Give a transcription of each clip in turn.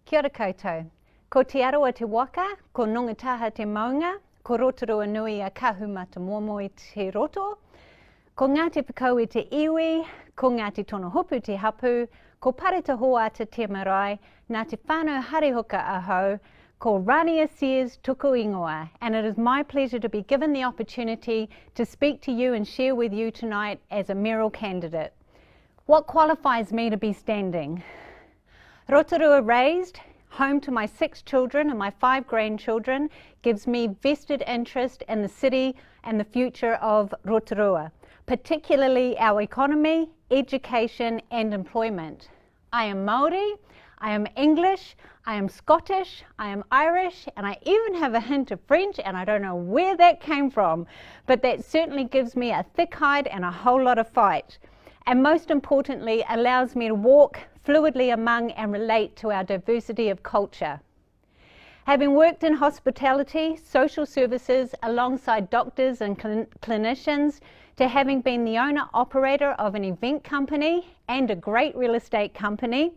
Kia ora koutou. Ko te Arawa te waka, ko nongataha te maunga, ko Rotorua nui a kahumata momo i te roto, ko Ngāti Whakau i te iwi, ko Ngāti Tono Hopu te hapu, ko Pareta Hoata te marae, nā te whānau harehoka ahau, ko Rania Sears tuku ingoa. And it is my pleasure to be given the opportunity to speak to you and share with you tonight as a mayoral candidate. What qualifies me to be standing? Rotorua raised, home to my 6 children and my 5 grandchildren, gives me vested interest in the city and the future of Rotorua, particularly our economy, education and employment. I am Māori, I am English, I am Scottish, I am Irish, and I even have a hint of French, and I don't know where that came from, but that certainly gives me a thick hide and a whole lot of fight. And most importantly, allows me to walk fluidly among and relate to our diversity of culture. Having worked in hospitality, social services, alongside doctors and clinicians, to having been the owner-operator of an event company and a great real estate company,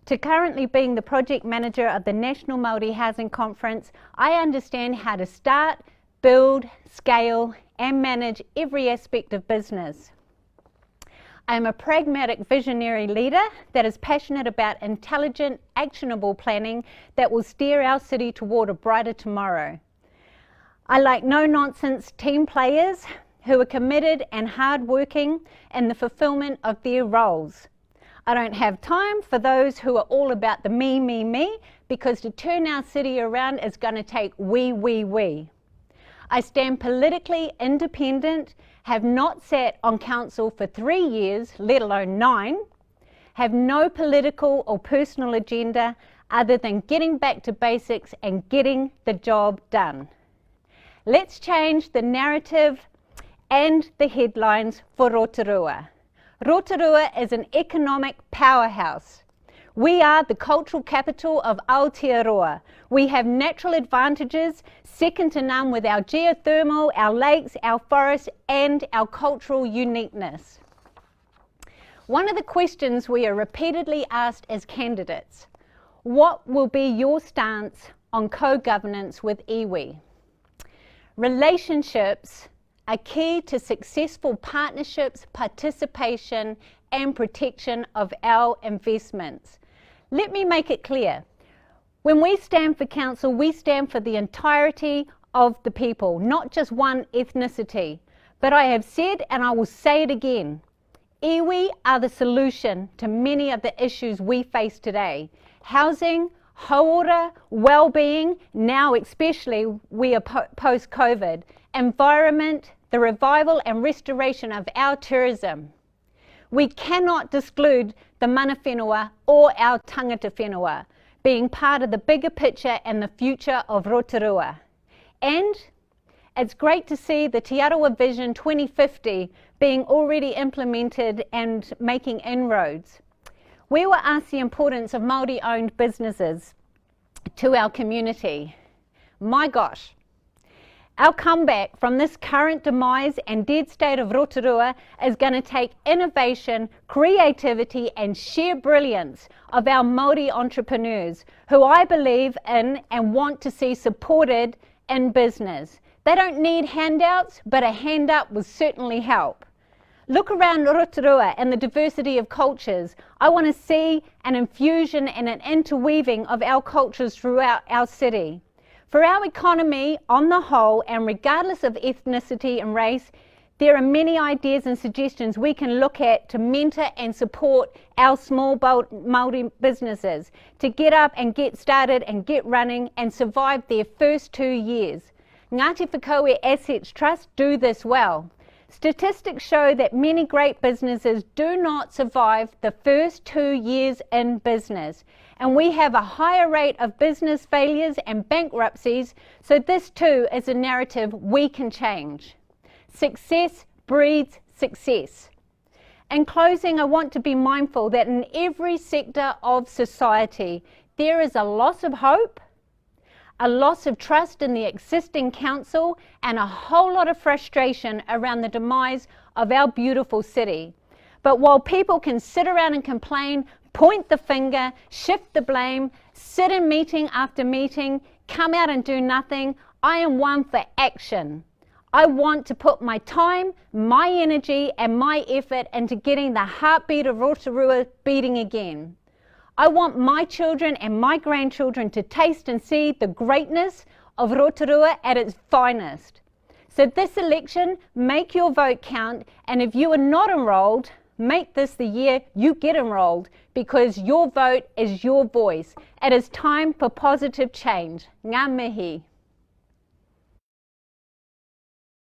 to currently being the project manager of the National Māori Housing Conference, I understand how to start, build, scale, and manage every aspect of business. I am a pragmatic visionary leader that is passionate about intelligent, actionable planning that will steer our city toward a brighter tomorrow. I like no-nonsense team players who are committed and hard-working in the fulfillment of their roles. I don't have time for those who are all about the me, because to turn our city around is going to take we. I stand politically independent, have not sat on council for 3 years, let alone 9, have no political or personal agenda other than getting back to basics and getting the job done. Let's change the narrative and the headlines for Rotorua. Rotorua is an economic powerhouse. We are the cultural capital of Aotearoa. We have natural advantages second to none with our geothermal, our lakes, our forests and our cultural uniqueness. One of the questions we are repeatedly asked as candidates, what will be your stance on co-governance with iwi? Relationships are key to successful partnerships, participation and protection of our investments. Let me make it clear. When we stand for council, we stand for the entirety of the people, not just one ethnicity. But I have said, and I will say it again, iwi are the solution to many of the issues we face today. Housing, hauora, well-being, now especially we are post-COVID, environment, the revival and restoration of our tourism. We cannot exclude the mana whenua or our tangata whenua being part of the bigger picture and the future of Rotorua. And it's great to see the Te Arawa Vision 2050 being already implemented and making inroads. We were asked the importance of Māori-owned businesses to our community. My gosh. Our comeback from this current demise and dead state of Rotorua is going to take innovation, creativity and sheer brilliance of our Māori entrepreneurs who I believe in and want to see supported in business. They don't need handouts, but a hand up will certainly help. Look around Rotorua and the diversity of cultures. I want to see an infusion and an interweaving of our cultures throughout our city. For our economy on the whole, and regardless of ethnicity and race, there are many ideas and suggestions we can look at to mentor and support our small Māori businesses to get up and get started and get running and survive their first 2 years. Ngāti Whakau Assets Trust do this well. Statistics show that many great businesses do not survive the first 2 years in business. And we have a higher rate of business failures and bankruptcies, so this too is a narrative we can change. Success breeds success. In closing, I want to be mindful that in every sector of society, there is a loss of hope, a loss of trust in the existing council, and a whole lot of frustration around the demise of our beautiful city. But while people can sit around and complain, point the finger, shift the blame, sit in meeting after meeting, come out and do nothing. I am one for action. I want to put my time, my energy, and my effort into getting the heartbeat of Rotorua beating again. I want my children and my grandchildren to taste and see the greatness of Rotorua at its finest. So this election, make your vote count, and if you are not enrolled, make this the year you get enrolled, because your vote is your voice. It is time for positive change. Ngā mihi.